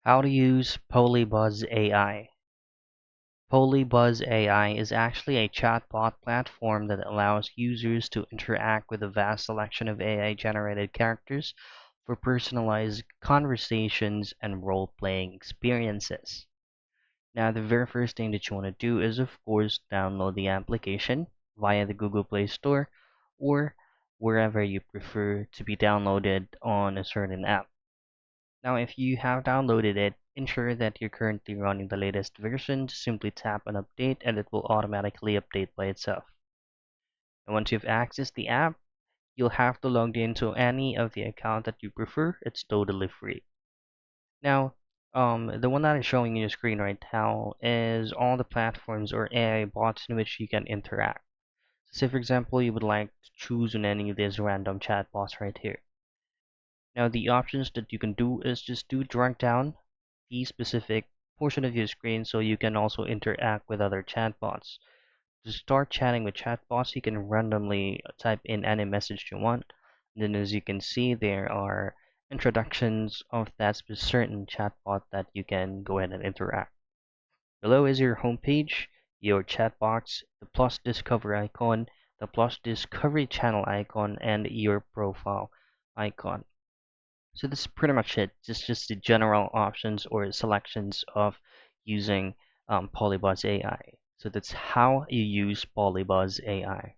How to use Polybuzz AI. Polybuzz AI is actually a chatbot platform that allows users to interact with a vast selection of AI-generated characters for personalized conversations and role-playing experiences. Now, the very first thing that you want to do is, of course, download the application via the Google Play Store or wherever you prefer to be downloaded on a certain app. Now, if you have downloaded it, ensure that you're currently running the latest version. Simply tap on update and it will automatically update by itself. And once you've accessed the app, you'll have to log into any of the account that you prefer. It's totally free. Now, the one that is showing you the screen right now is all the platforms or AI bots in which you can interact. Say, for example, you would like to choose on any of these random chat bots right here. Now the options that you can do is just do drag down the specific portion of your screen so you can also interact with other chatbots. To start chatting with chatbots, you can randomly type in any message you want. And then as you can see, there are introductions of that certain chatbot that you can go ahead and interact. Below is your homepage, your chat box, the plus discover icon, the plus discovery channel icon, and your profile icon. So this is pretty much it. Just the general options or selections of using Polybuzz AI. So that's how you use Polybuzz AI.